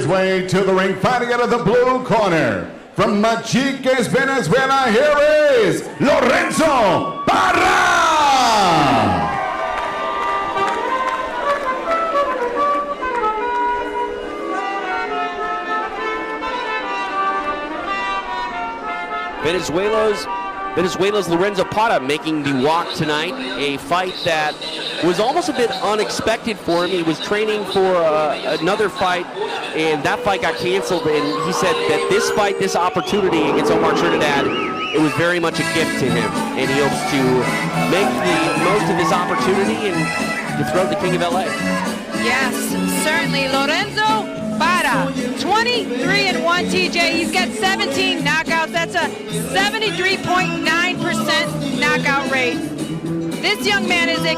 his way to the ring, fighting out of the blue corner. From Machiques, Venezuela, here is Lorenzo Parra! Venezuela's Lorenzo Parra making the walk tonight, a fight that was almost a bit unexpected for him. He was training for another fight, and that fight got canceled, and he said that this fight, this opportunity against Omar Trinidad, it was very much a gift to him, and he hopes to make the most of this opportunity and dethrone the King of LA. Yes, certainly. Lorenzo Parra, 23-1 TJ. He's got 17 knockouts. That's a 73.9% knockout rate. This young man is a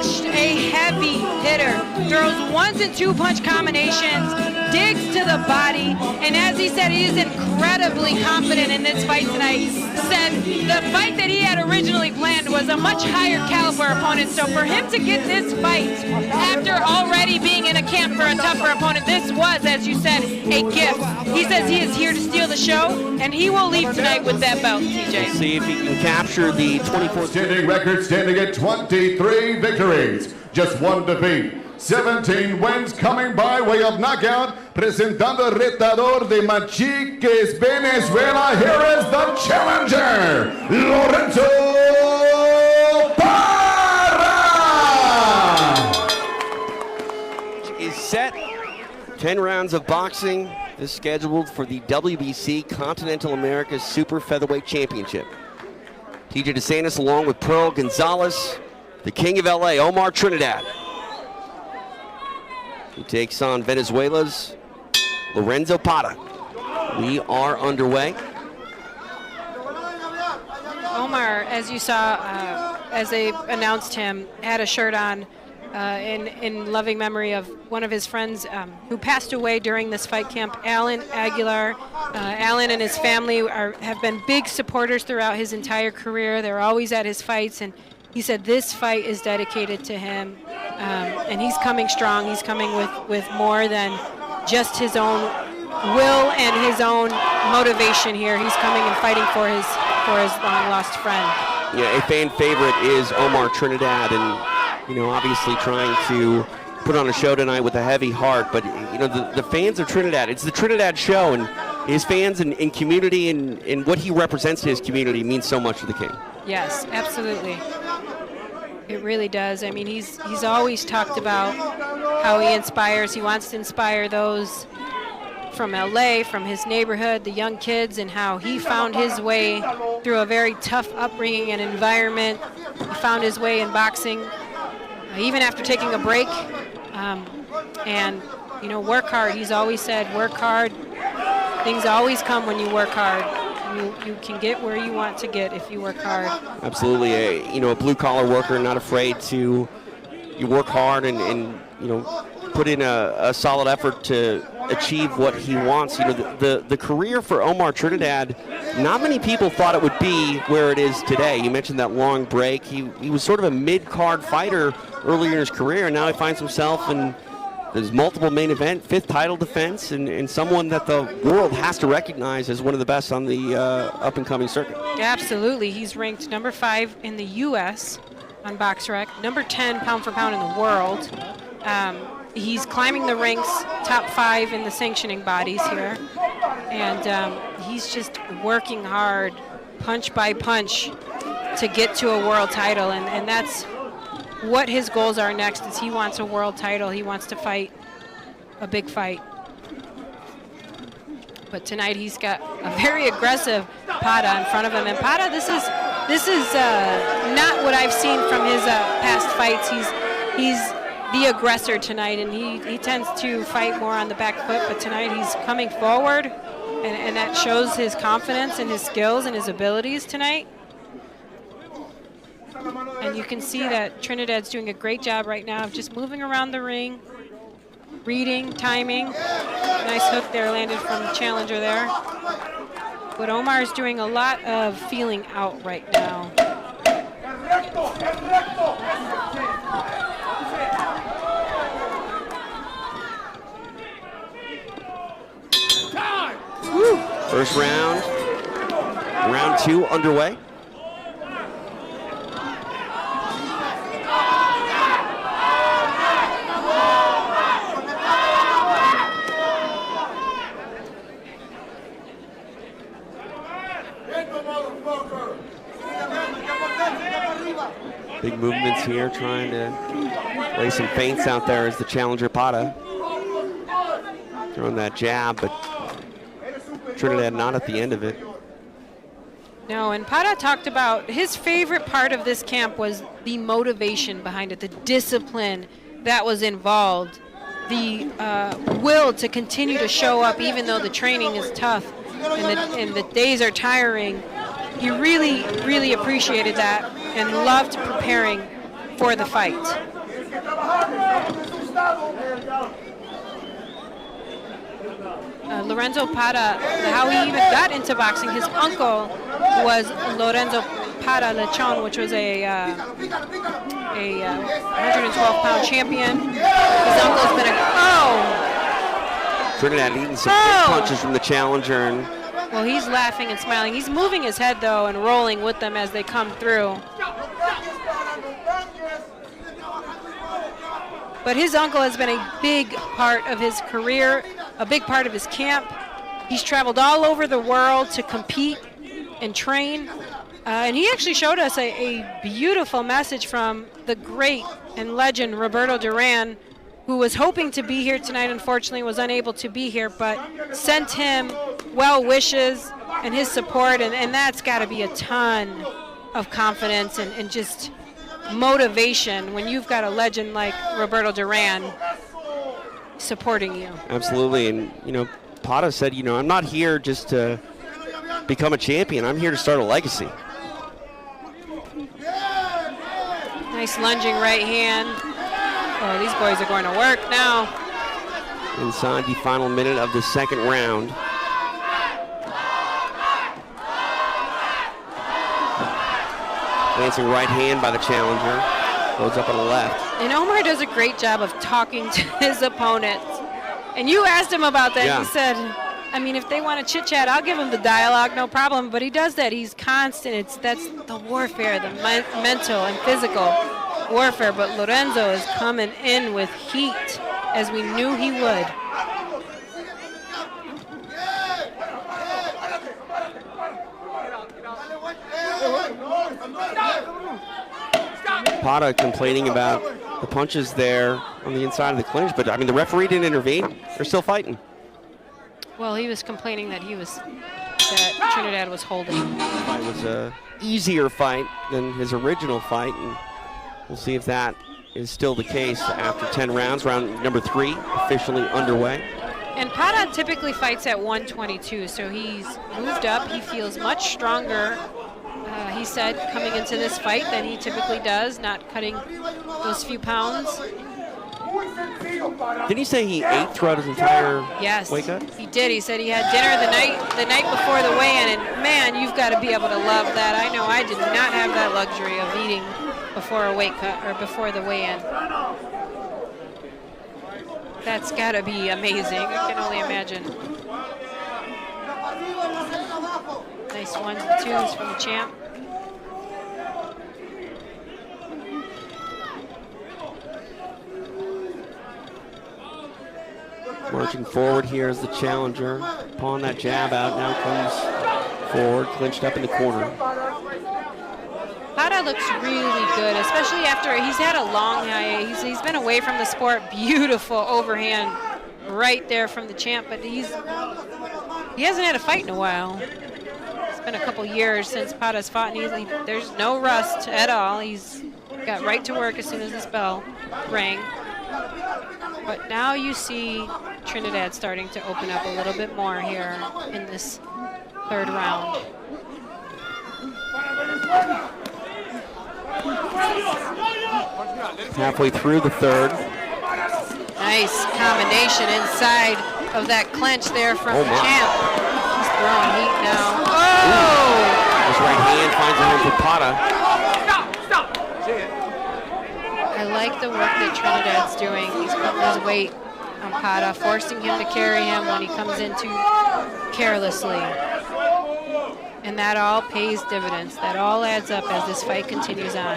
heavy hitter. Throws 1- and 2-punch combinations, digs to the body, and as he said, he is incredibly confident in this fight tonight. He said the fight that he had originally planned was a much higher caliber opponent, so for him to get this fight after already being in a camp for a tougher opponent, this was, as you said, a gift. He says he is here to steal the show, and he will leave tonight with that belt, TJ. We'll see if he can capture the 24th standing record, standing at 23 victories, just 1 defeat. 17 wins coming by way of knockout, presentando el retador de Machiques, Venezuela. Here is the challenger, Lorenzo Parra! Is set. 10 rounds of boxing is scheduled for the WBC Continental America Super Featherweight Championship. TJ DeSantis along with Pearl Gonzalez, the King of LA, Omar Trinidad. He takes on Venezuela's Lorenzo Parra. We are underway. Omar, as you saw, as they announced him, had a shirt on in loving memory of one of his friends who passed away during this fight camp, Alan Aguilar. Alan and his family have been big supporters throughout his entire career. They're always at his fights, and he said this fight is dedicated to him. And he's coming strong. He's coming with more than just his own will and his own motivation here. He's coming and fighting for his long-lost friend. Yeah, a fan favorite is Omar Trinidad, and obviously trying to put on a show tonight with a heavy heart. But the fans of Trinidad, it's the Trinidad show, and his fans and community and what he represents to his community means so much to the King. Yes, absolutely. It really does. I mean, he's always talked about how he inspires. He wants to inspire those from LA, from his neighborhood, the young kids, and how he found his way through a very tough upbringing and environment. He found his way in boxing, even after taking a break. And work hard. He's always said, work hard. Things always come when you work hard. You can get where you want to get if you work hard. Absolutely, a blue-collar worker, not afraid to work hard and put in a solid effort to achieve what he wants. The career for Omar Trinidad, not many people thought it would be where it is today. You mentioned that long break. He was sort of a mid-card fighter earlier in his career, and now he finds himself in there's multiple main event, 5th title defense, and someone that the world has to recognize as one of the best on the up-and-coming circuit. Yeah, absolutely. He's ranked number 5 in the U.S. on BoxRec, number 10 pound for pound in the world. He's climbing the ranks, top 5 in the sanctioning bodies here. And he's just working hard, punch by punch, to get to a world title. And that's what his goals are next. Is he wants a world title. He wants to fight a big fight. But tonight he's got a very aggressive Parra in front of him. And Parra, this is not what I've seen from his past fights. He's the aggressor tonight, and he tends to fight more on the back foot. But tonight he's coming forward, and that shows his confidence and his skills and his abilities tonight. And you can see that Trinidad's doing a great job right now of just moving around the ring, reading, timing. Nice hook there landed from the challenger there. But Omar's doing a lot of feeling out right now. First round. Round 2 underway. Big movements here, trying to lay some feints out there as the challenger Parra. Throwing that jab, but Trinidad not at the end of it. No, and Parra talked about his favorite part of this camp was the motivation behind it, the discipline that was involved, the will to continue to show up even though the training is tough and the days are tiring. He really, really appreciated that and loved preparing for the fight. Lorenzo Parra, how he even got into boxing, his uncle was Lorenzo Parra Lechon, which was a 112-pound champion. His uncle's been Trinidad eating some big punches from the challenger. And well, he's laughing and smiling. He's moving his head, though, and rolling with them as they come through. But his uncle has been a big part of his career, a big part of his camp. He's traveled all over the world to compete and train. And he actually showed us a beautiful message from the great and legend Roberto Duran, who was hoping to be here tonight, unfortunately was unable to be here, but sent him well wishes and his support, and that's got to be a ton of confidence and just motivation when you've got a legend like Roberto Duran supporting you. Absolutely, and Parra said, I'm not here just to become a champion. I'm here to start a legacy. Nice lunging right hand. Oh, these boys are going to work now. Inside the final minute of the second round. Glancing right hand by the challenger. Goes up on the left. And Omar does a great job of talking to his opponents. And you asked him about that. Yeah. He said, if they want to chit-chat, I'll give him the dialogue, no problem. But he does that. He's constant. That's the warfare, the mental and physical warfare. But Lorenzo is coming in with heat, as we knew he would. Parra complaining about the punches there on the inside of the clinch, but the referee didn't intervene. They're still fighting. Well, he was complaining that that Trinidad was holding. The fight was a easier fight than his original fight, and we'll see if that is still the case after 10 rounds. Round number 3 officially underway. And Parra typically fights at 122, so he's moved up. He feels much stronger, he said, coming into this fight than he typically does, not cutting those few pounds. Didn't he say he ate throughout his entire weight cut? Yes, he did. He said he had dinner the night before the weigh-in, and man, you've got to be able to love that. I know I did not have that luxury of eating before a weight cut or before the weigh-in. That's got to be amazing. I can only imagine. Nice 1s and 2s from the champ. Marching forward here is the challenger. Pawing that jab out, now comes forward, clinched up in the corner. Parra looks really good, especially after he's had a long hiatus. He's been away from the sport. Beautiful overhand right there from the champ, but he hasn't had a fight in a while. It's been a couple years since Parra's fought, and there's no rust at all. He's got right to work as soon as this bell rang. But now you see Trinidad starting to open up a little bit more here in this third round. Halfway through the third. Nice combination inside of that clench there from the champ. He's throwing heat now. Oh! His right hand finds a home for Parra. I like the work that Trinidad's doing. He's putting his weight on Parra, forcing him to carry him when he comes in too carelessly. And that all pays dividends. That all adds up as this fight continues on.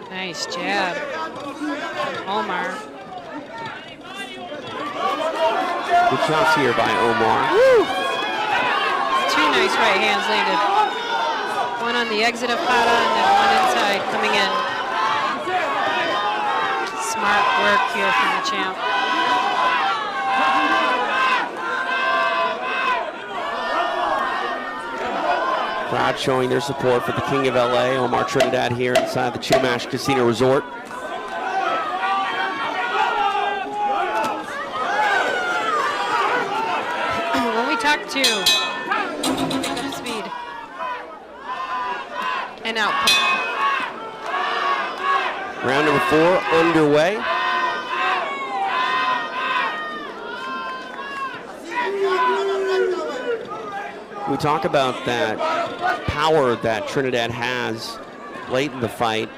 Nice jab. Omar. Good shots here by Omar. Woo! Two nice right hands landed. One on the exit of Parra and then one inside coming in. Smart work here from the champ. Crowd showing their support for the King of LA, Omar Trinidad, here inside the Chumash Casino Resort. When we talk to speed and output. Round number 4 underway. We talk about that power that Trinidad has late in the fight.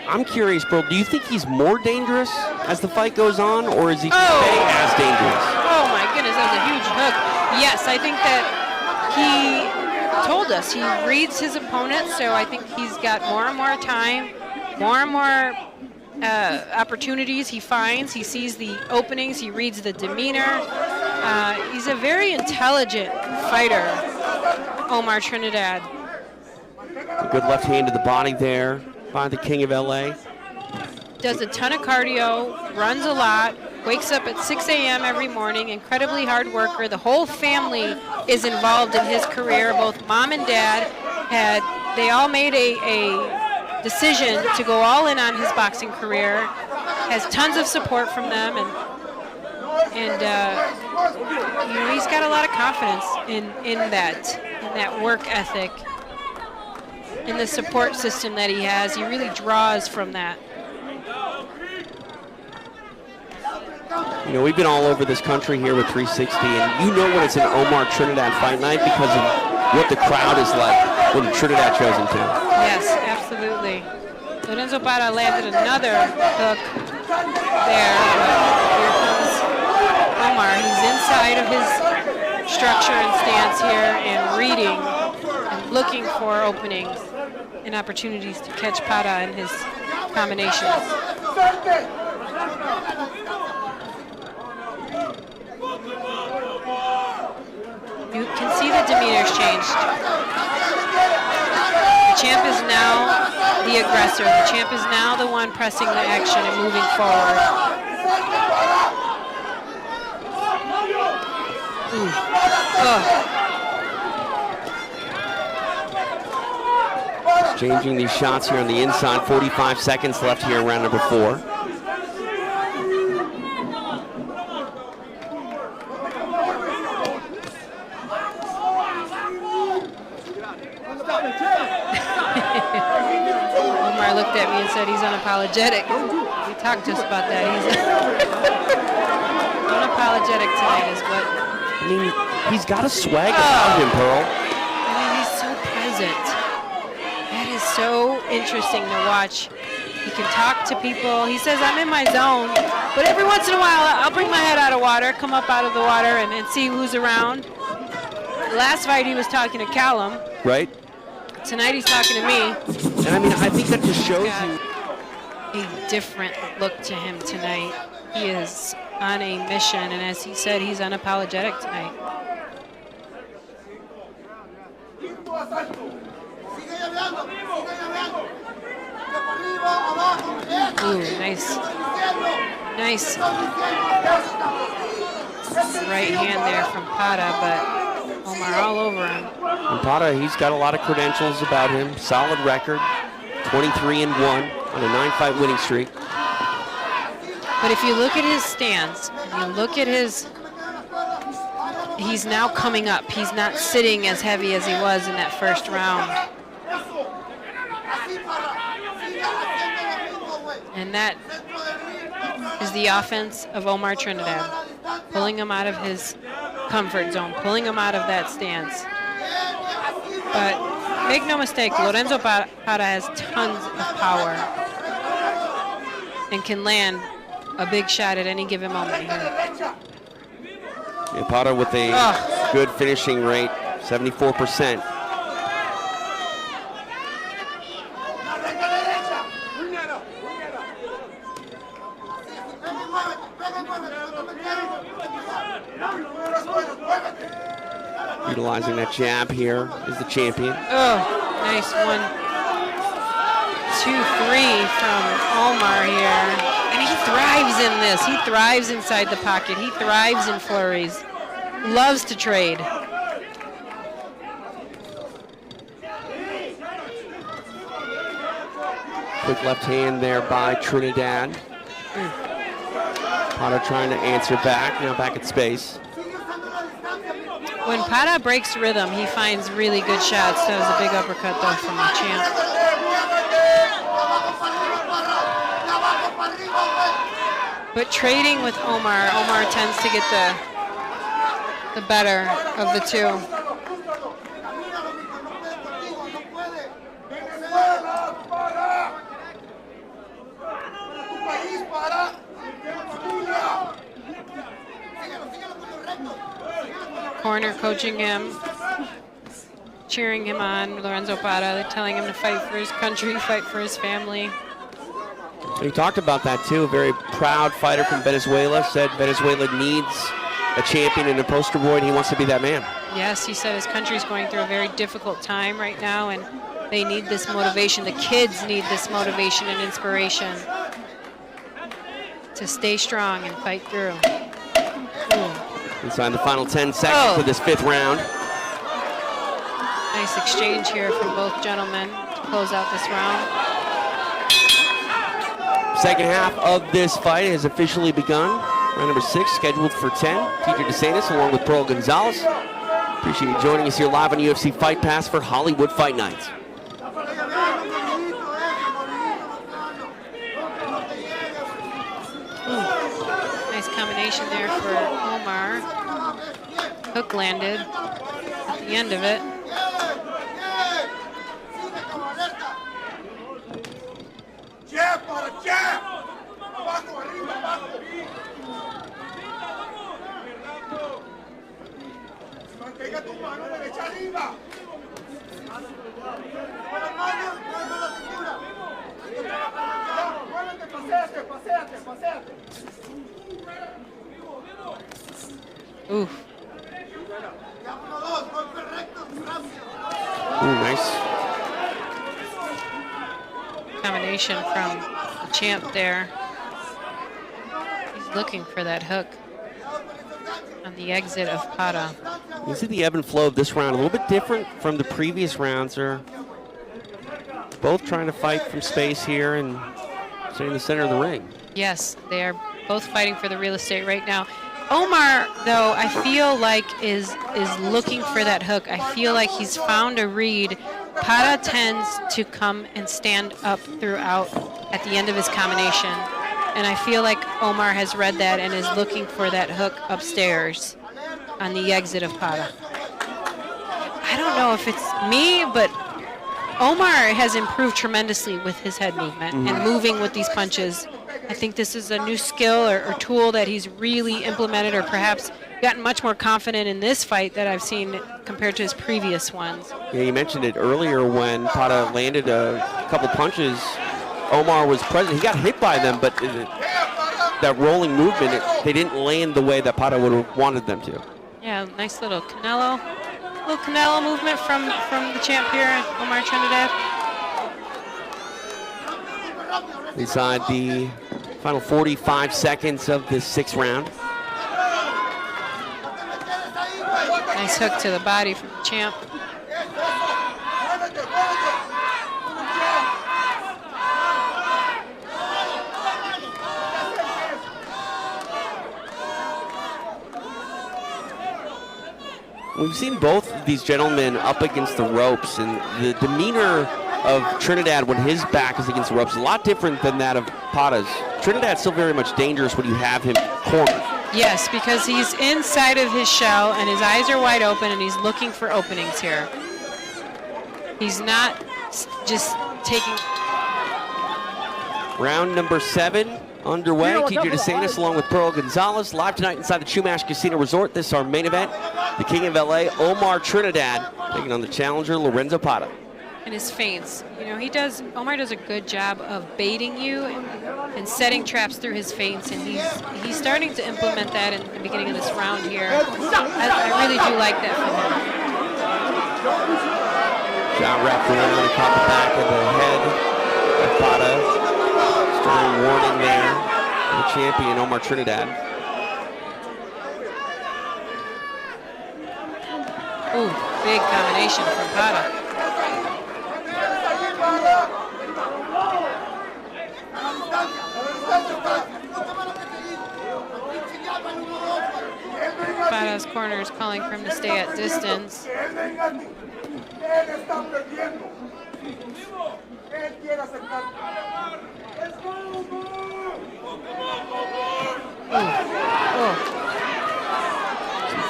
I'm curious, bro, do you think he's more dangerous as the fight goes on, or is he stay as dangerous? Oh my goodness, that was a huge hook. Yes, I think that he told us he reads his opponent, so I think he's got more and more time, more and more opportunities he finds. He sees the openings, he reads the demeanor. He's a very intelligent fighter, Omar Trinidad. A good left hand to the body there by the King of LA. Does a ton of cardio, runs a lot, wakes up at 6 a.m. every morning, incredibly hard worker. The whole family is involved in his career. Both mom and dad they all made a decision to go all in on his boxing career. Has tons of support from them, and you know, he's got a lot of confidence in that work ethic, in the support system that he has. He really draws from that. You know, we've been all over this country here with 360, and you know when it's an Omar Trinidad fight night because of what the crowd is like when Trinidad shows into. Yes, absolutely. Lorenzo Parra landed another hook there. Here comes Omar. He's inside of his structure and stance here and reading and looking for openings and opportunities to catch Parra in his combinations. You can see the demeanor's changed. The champ is now the aggressor. The champ is now the one pressing the action and moving forward. Exchanging these shots here on the inside. 45 seconds left here in round number 4. Omar looked at me and said he's unapologetic. We talked to us about that. He's unapologetic tonight is what. I mean, he's got a swag about him, Pearl. I mean, he's so present. That is so interesting to watch. He can talk to people. He says, I'm in my zone, but every once in a while, I'll bring my head out of water, come up out of the water and see who's around. Last fight, he was talking to Callum. Right. Tonight, he's talking to me. And I mean, I think that just shows you a different look to him tonight. He is on a mission, and as he said, he's unapologetic tonight. Ooh, nice right hand there from Parra, but Omar all over him. And Parra, he's got a lot of credentials about him. Solid record, 23-1 on a 9-fight winning streak. But if you look at his stance, and you look at he's now coming up. He's not sitting as heavy as he was in that first round. And And that is the offense of Omar Trinidad, pulling him out of his comfort zone, pulling him out of that stance. But make no mistake, Lorenzo Parra has tons of power and can land a big shot at any given moment here. Yeah, Parra with a good finishing rate, 74%. Utilizing that jab here is the champion. Oh, nice 1, 2, 3 from Omar here. And he thrives in this. He thrives inside the pocket. He thrives in flurries. Loves to trade. Quick left hand there by Trinidad. Parra trying to answer back, now back at space. When Parra breaks rhythm, he finds really good shots. That was a big uppercut, though, from the champ. But trading with Omar tends to get the better of the two. Corner coaching him, cheering him on, Lorenzo Parra, telling him to fight for his country, fight for his family. He talked about that too. A very proud fighter from Venezuela. Said Venezuela needs a champion and a poster boy, and he wants to be that man. Yes, he said his country's going through a very difficult time right now, and they need this motivation. The kids need this motivation and inspiration to stay strong and fight through. Ooh. Inside the final 10 seconds of this 5th round. Nice exchange here from both gentlemen to close out this round. Second half of this fight has officially begun. Round number 6 scheduled for 10. TJ DeSantis along with Pearl Gonzalez. Appreciate you joining us here live on UFC Fight Pass for Hollywood Fight Nights. Nice combination there for Omar. Hook landed at the end of it. Ooh. Ooh, nice. Combination from the champ there. He's looking for that hook on the exit of Parra. You see the ebb and flow of this round a little bit different from the previous rounds. They're both trying to fight from space here and stay in the center of the ring. Yes, they are both fighting for the real estate right now. Omar, though, I feel like is looking for that hook. I feel like he's found a read. Parra tends to come and stand up throughout at the end of his combination. And I feel like Omar has read that and is looking for that hook upstairs on the exit of Parra. I don't know if it's me, but Omar has improved tremendously with his head movement and moving with these punches. I think this is a new skill or tool that he's really implemented, or perhaps gotten much more confident in this fight that I've seen compared to his previous ones. Yeah, you mentioned it earlier when Parra landed a couple punches. Omar was present. He got hit by them, but that rolling movement, they didn't land the way that Parra would have wanted them to. Yeah, nice little Canelo movement from the champ here, Omar Trinidad. Inside the final 45 seconds of the 6th round. Nice hook to the body from the champ. We've seen both of these gentlemen up against the ropes, and the demeanor of Trinidad when his back is against the ropes is a lot different than that of Parra's. Trinidad's still very much dangerous when you have him cornered. Yes, because he's inside of his shell and his eyes are wide open and he's looking for openings here. He's not just taking... Round number 7 underway. TJ DeSantis along with Pearl Gonzalez live tonight inside the Chumash Casino Resort. This is our main event. The King of LA, Omar Trinidad, taking on the challenger, Lorenzo Parra. And his feints. You know, Omar does a good job of baiting you and setting traps through his feints, and he's starting to implement that in the beginning of this round here. I really do like that from him. Shot wrapped around and caught the back of the head of Parra. Strong warning there for the champion, Omar Trinidad. Ooh, big combination from Parra. Parra's corner is calling for him to stay at distance.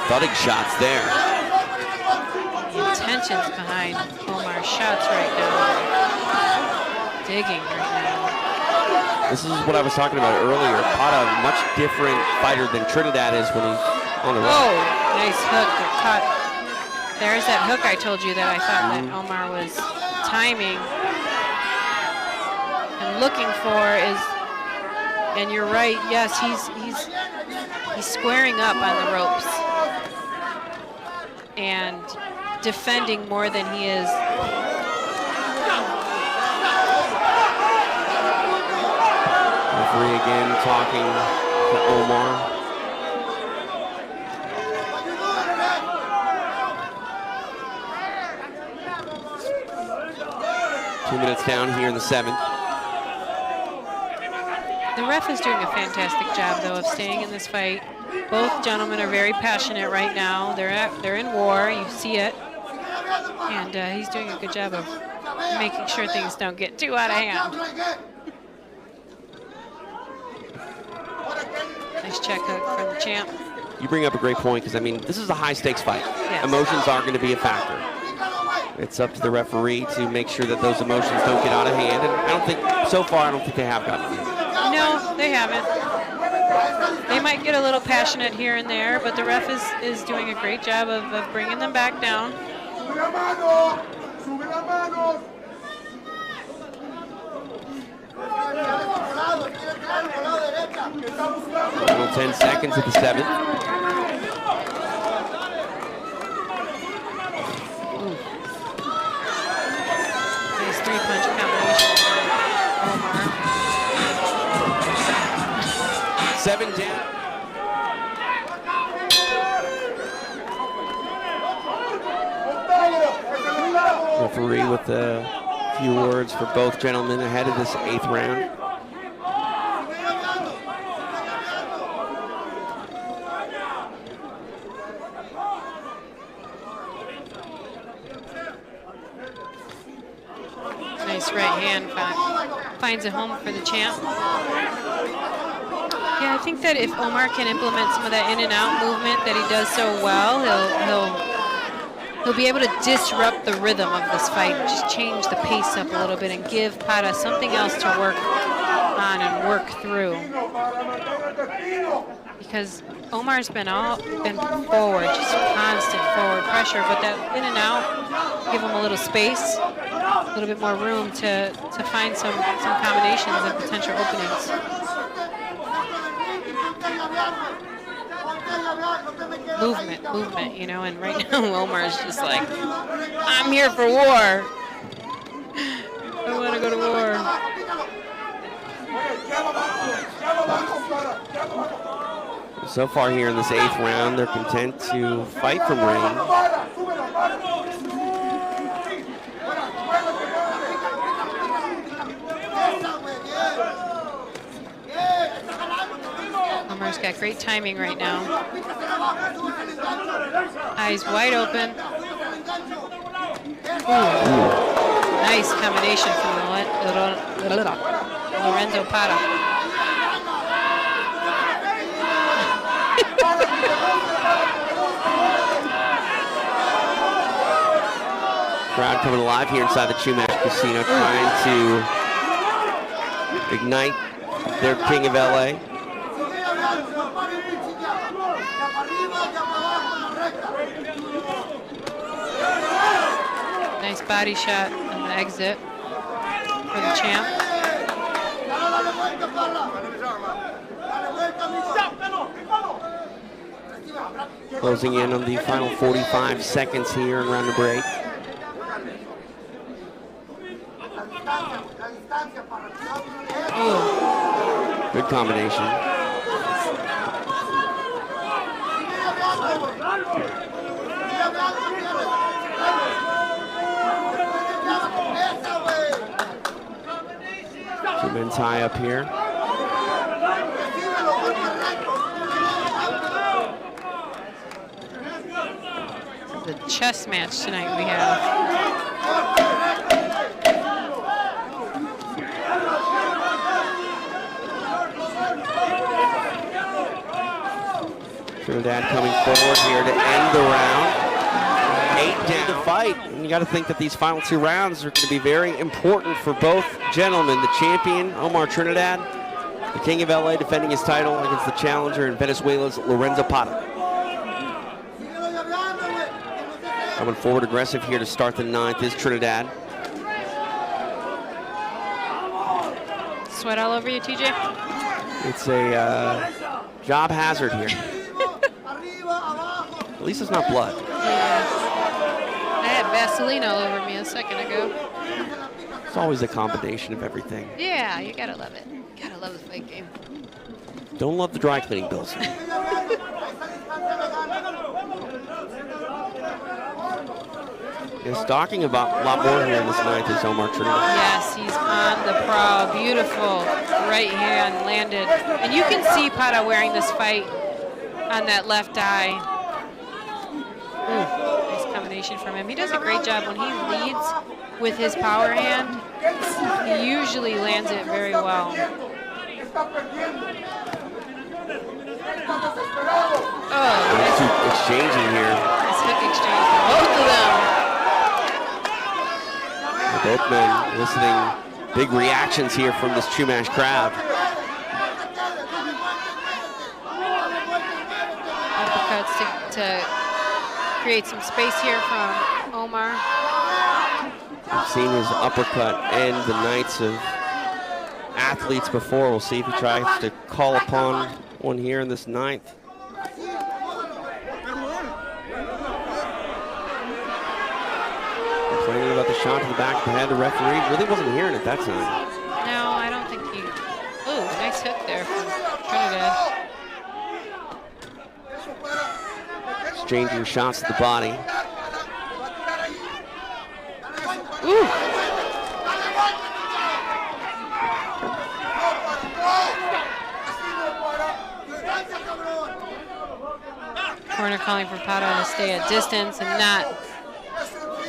Thudding shots there. The intentions behind Omar's shots right now. Digging right now. This is what I was talking about earlier. Parra, a much different fighter than Trinidad is when he's on the run. Oh, nice hook. There's that hook I told you that I thought that Omar was timing and looking for is, and you're right, yes, he's squaring up on the ropes and defending more than he is. Referee again talking to Omar. Two minutes down here in the 7th. The ref is doing a fantastic job, though, of staying in this fight. Both gentlemen are very passionate right now. They're in war. You see it. And he's doing a good job of making sure things don't get too out of hand. Nice check hook from the champ. You bring up a great point because, I mean, this is a high-stakes fight. Yes. Emotions are going to be a factor. It's up to the referee to make sure that those emotions don't get out of hand. And I don't think, so far, I don't think they have gotten out of hand. No, they haven't. They might get a little passionate here and there, but the ref is doing a great job of bringing them back down. Final 10 seconds of the 7th. Nice three-punch combination for Omar. 7 down. Referee with a few words for both gentlemen ahead of this 8th round. Nice right hand finds a home for the champ. Yeah, I think that if Omar can implement some of that in and out movement that he does so well, he'll be able to disrupt the rhythm of this fight, just change the pace up a little bit and give Parra something else to work on and work through. Because Omar's been forward, just constant forward pressure, but that in and out, give him a little space, a little bit more room to find some combinations and potential openings. Movement, you know, and right now Omar's just like, I'm here for war. I want to go to war. So far here in this 8th round, they're content to fight from range. Omar's got great timing right now. Eyes wide open. Ooh. Nice combination from Lorenzo Parra. Crowd coming alive here inside the Chumash Casino, trying to ignite their King of LA. Nice body shot on the exit for the champ. Closing in on the final 45 seconds here in round number 8. Ooh. Good combination. Two men tie up here. The chess match tonight we have. Trinidad coming forward here to end the round. 8 down to fight. And you got to think that these final 2 rounds are going to be very important for both gentlemen. The champion, Omar Trinidad, the King of LA, defending his title against the challenger in Venezuela's Lorenzo Parra. Coming forward aggressive here to start the 9th is Trinidad. Sweat all over you, TJ? It's a job hazard here. At least it's not blood. Yeah. I had Vaseline all over me a second ago. It's always a combination of everything. Yeah, you gotta love it. Gotta love the fight game. Don't love the dry cleaning bills. He's talking about a lot more here in this 9th is Omar Trinidad. Yes, he's on the prowl. Beautiful right hand landed. And you can see Parra wearing this fight on that left eye. Nice combination from him. He does a great job when he leads with his power hand. He usually lands it very well. Oh, Nice exchanging here. nice hook exchange for both of them. Both men eliciting big reactions here from this Chumash crowd. Uppercuts to create some space here from Omar. We've seen his uppercut end the nights of athletes before. We'll see if he tries to call upon one here in this 9th. Complaining about the shot to the back of the head. The referee really wasn't hearing it that time. No, I don't think he... Ooh, nice hook there from Trinidad. Exchanging shots to the body. Ooh. Corner calling for Parra to stay at distance and not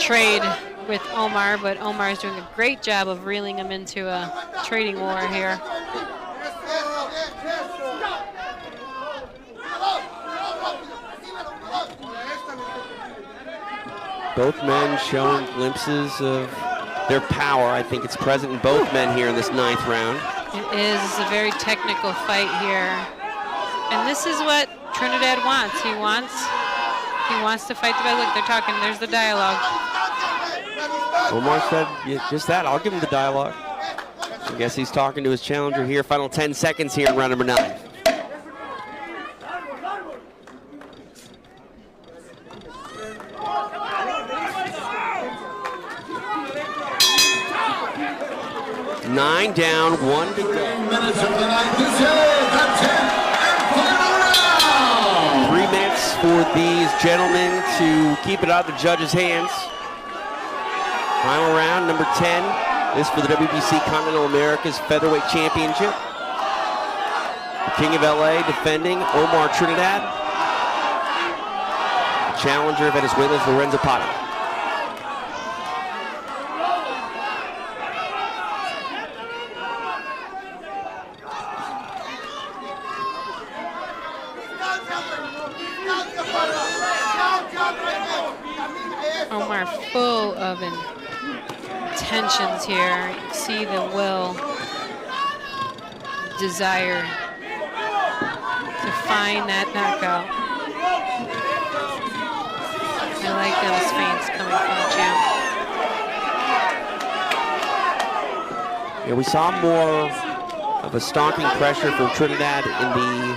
trade with Omar, but Omar is doing a great job of reeling him into a trading war here. Both men showing glimpses of their power. I think it's present in both men here in this 9th round. It is a very technical fight here. And this is what Trinidad wants. He wants to fight the fight. Look, they're talking. There's the dialogue. Omar said, yeah, just that. I'll give him the dialogue. I guess he's talking to his challenger here. Final 10 seconds here in round number 9. Nine down, 1 to go. Minutes of the night. This is the 10th and final round. 3 minutes for these gentlemen to keep it out of the judges' hands. Final round, number 10, is for the WBC Continental Americas Featherweight Championship. The King of LA defending Omar Trinidad. The challenger, Venezuela's Lorenzo Parra. Omar full of intentions here. You see the will, desire to find that knockout. I like those feints coming from the champ. Yeah, we saw more of a stalking pressure from Trinidad in the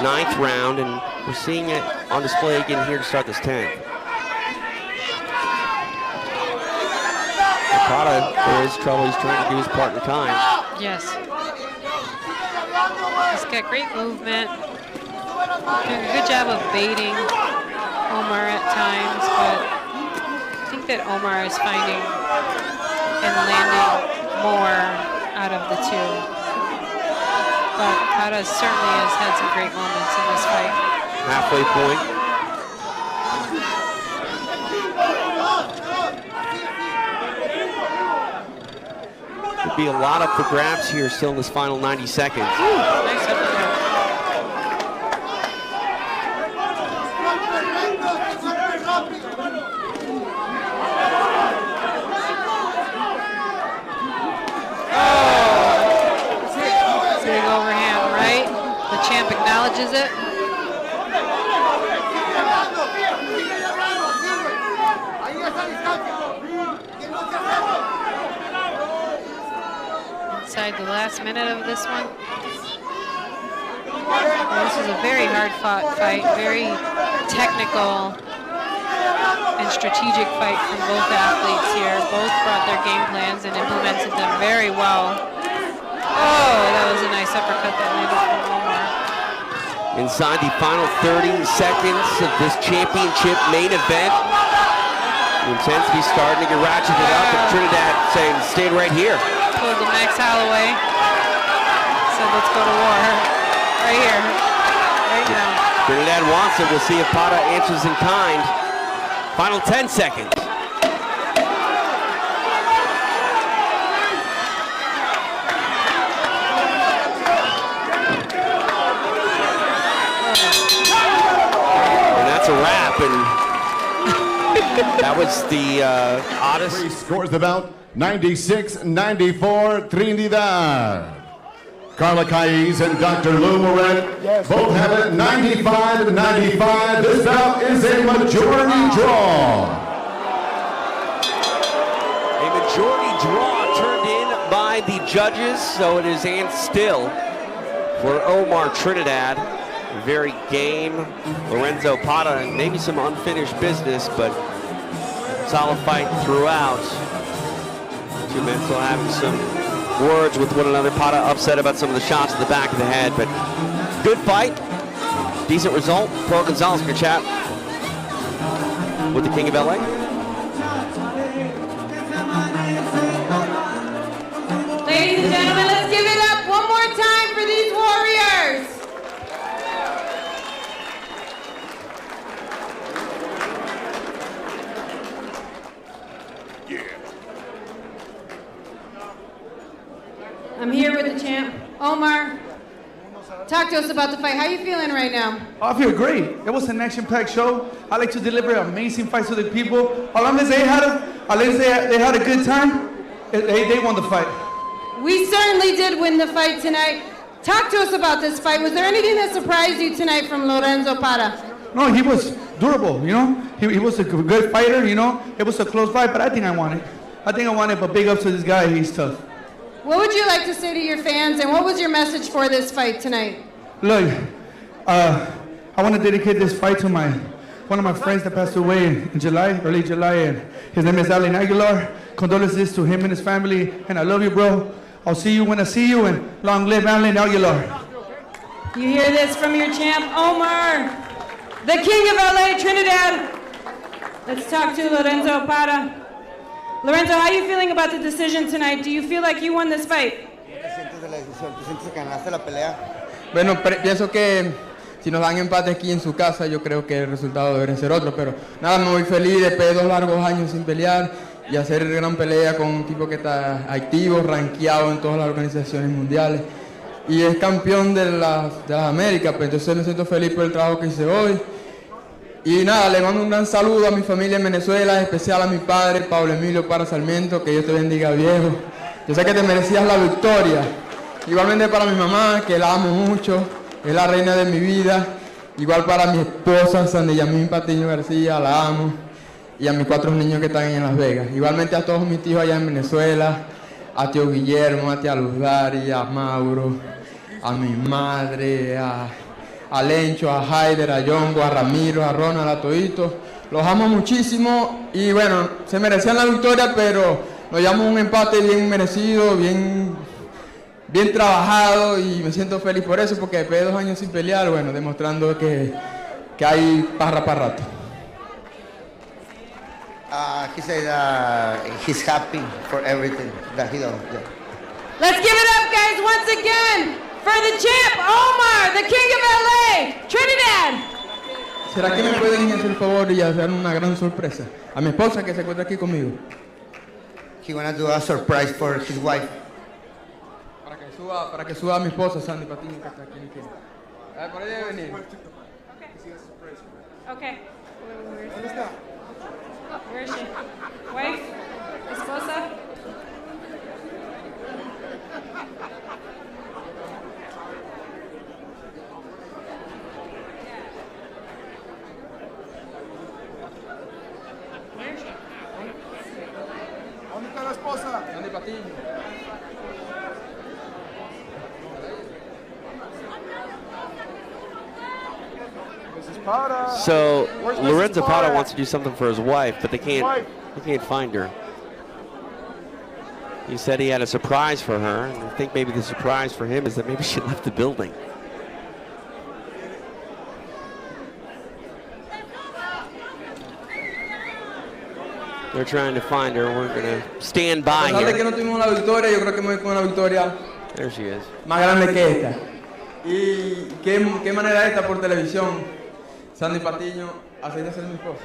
9th round, and we're seeing it on display again here to start this 10th. Parra, for his trouble, he's trying to do his part in time. Yes. He's got great movement. Doing a good job of baiting Omar at times, but I think that Omar is finding and landing more out of the two. But Parra certainly has had some great moments in this fight. Halfway point. Could be a lot up for grabs here still in this final 90 seconds. Nice uppercut. Big overhand, right? The champ acknowledges it. Inside the last minute of this one. This is a very hard-fought fight, very technical and strategic fight from both athletes here. Both brought their game plans and implemented them very well. Oh, that was a nice uppercut that landed from Omar. Inside the final 30 seconds of this championship main event. The intensity starting to get ratcheted up, and Trinidad saying, stay right here. Pulled the Max Holloway. Said, let's go to war. Right here. Right now. Trinidad wants it. We'll see if Parra answers in kind. Final 10 seconds. And that's a wrap. And that was the oddest. Scores the bout 96-94 Trinidad. Carla Caiz and Dr. Lou Moret both have it 95-95. This bout is a majority draw. A majority draw turned in by the judges, so it is and still for Omar Trinidad. Very game. Lorenzo Parra, and maybe some unfinished business, but solid fight throughout. Two men still having some words with one another. Parra upset about some of the shots at the back of the head, but good fight. Decent result. Pro Gonzalez can chat with the King of LA. Ladies and gentlemen, let's give it up one more time for these warriors. I'm here with the champ, Omar. Talk to us about the fight. How are you feeling right now? I feel great. It was an action-packed show. I like to deliver amazing fights to the people. As long as they had a good time, they won the fight. We certainly did win the fight tonight. Talk to us about this fight. Was there anything that surprised you tonight from Lorenzo Parra? No, he was durable, you know. He was a good fighter, you know. It was a close fight, but I think I won it. But big ups to this guy. He's tough. What would you like to say to your fans, and what was your message for this fight tonight? Look, I want to dedicate this fight to one of my friends that passed away in July, early July, and his name is Alan Aguilar. Condolences to him and his family, and I love you, bro. I'll see you when I see you, and long live Alan Aguilar. You hear this from your champ, Omar, the King of LA, Trinidad. Let's talk to Lorenzo Parra. Lorenzo, how are you feeling about the decision tonight? Do you feel like you won this fight? Bueno, pienso que si nos dan empate aquí en su casa, yo creo que el resultado debería ser otro, pero nada, me voy feliz después de 2 largos años sin pelear y hacer gran pelea con un tipo que está activo, rankeado en todas las organizaciones mundiales. y es campeón de las Américas, pues entonces me siento feliz por el trabajo que hice hoy. Y nada, le mando un gran saludo a mi familia en Venezuela, en especial a mi padre, Pablo Emilio Parra Sarmiento, que Dios te bendiga, viejo. Yo sé que te merecías la victoria. Igualmente para mi mamá, que la amo mucho, es la reina de mi vida. Igual para mi esposa, Sandy Yamín Patiño García, la amo. Y a mis 4 niños que están en Las Vegas. Igualmente a todos mis tíos allá en Venezuela, a tío Guillermo, a tía Luz Dari, a Mauro, a mi madre, a Lencho, a Haider, a Yongo, a Ramiro, a Ronald, a Toito. Los amo muchísimo y bueno, se merecían la victoria, pero nos llevamos un empate bien merecido, bien trabajado y me siento feliz por eso, porque después de 2 años sin pelear, bueno, demostrando que hay parra para rato. He said he's happy for everything that he done. Yeah. Let's give it up, guys, once again for the champ, Omar, the king of LA, Trinidad. ¿Será que me pueden hacer el favor y hacer una gran sorpresa a mi esposa que se encuentra aquí conmigo? He wanna do a surprise for his wife. Para que suba a mi esposa, Sandy Patiño, que está aquí en el tiempo. Por ahí debe venir. Okay. Where is she? Wife? Esposa? Where is she? ¿Dónde está la esposa? Sandy Patiño. So Lorenzo Parra wants to do something for his wife, but they can't find her. He said he had a surprise for her, and I think maybe the surprise for him is that maybe she left the building. They're trying to find her. We're going to stand by A pesar de que here. no tuvimos la victoria, yo creo que me voy con una victoria There she is. más grande que esta. Y qué manera esta por televisión. Sandy Patiño, aceita ser mi esposa.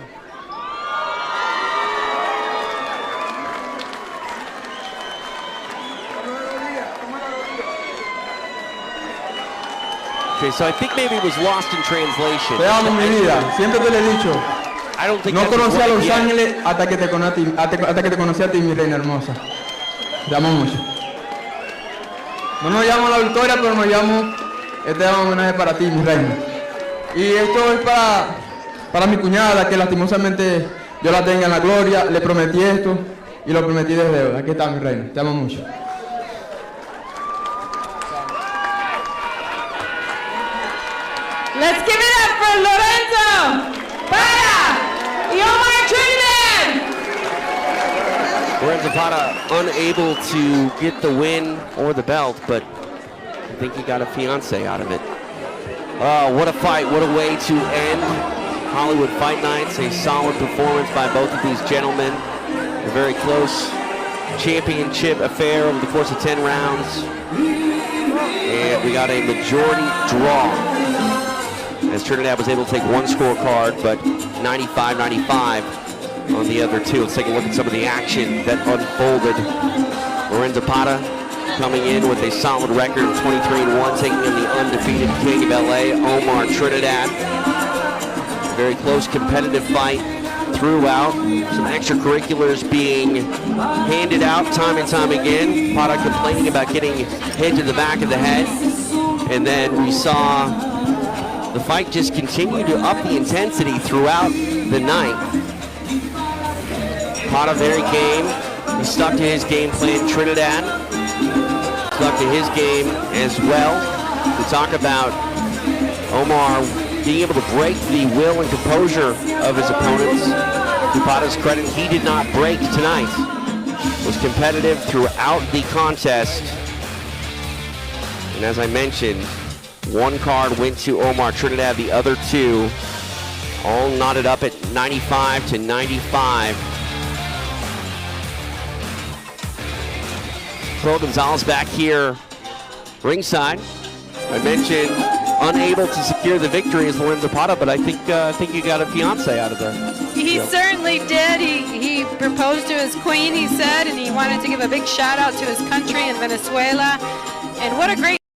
Okay, so I think maybe it was lost in translation. Te amo, mi vida. Siempre te lo he dicho. I don't think No that's conocí a right Los yet. Ángeles hasta que te conocí a ti, mi reina hermosa. Te amo mucho. No nos llamo la victoria, pero nos llamo este homenaje para ti, mi reina. Y esto es para mi cuñada, que lastimosamente yo la tenga en la gloria. Le prometí esto y lo prometí desde deuda. Aquí está, mi reina. Te amo mucho. Let's give it up for Lorenzo, Parra, y Omar Trinidad. Lorenzo Parra unable to get the win or the belt, but I think he got a fiance out of it. Oh, what a fight, what a way to end Hollywood Fight Nights. A solid performance by both of these gentlemen. A very close championship affair over the course of 10 rounds. And we got a majority draw, as Trinidad was able to take one scorecard, but 95-95 on the other two. Let's take a look at some of the action that unfolded. Lorenzo Parra coming in with a solid record of 23-1, taking on the undefeated king of LA, Omar Trinidad. Very close competitive fight throughout. Some extracurriculars being handed out time and time again. Parra complaining about getting hit to the back of the head. And then we saw the fight just continue to up the intensity throughout the night. Parra very game. He stuck to his game plan. Trinidad stuck to his game as well. To talk about Omar being able to break the will and composure of his opponents. To Parra's credit, he did not break tonight. Was competitive throughout the contest. And as I mentioned, one card went to Omar Trinidad, the other two all knotted up at 95-95. Pro Gonzalez back here ringside. I mentioned unable to secure the victory is Lorenzo Parra, but I think you got a fiance out of there. He certainly did. He proposed to his queen, he said, and he wanted to give a big shout out to his country in Venezuela. And what a great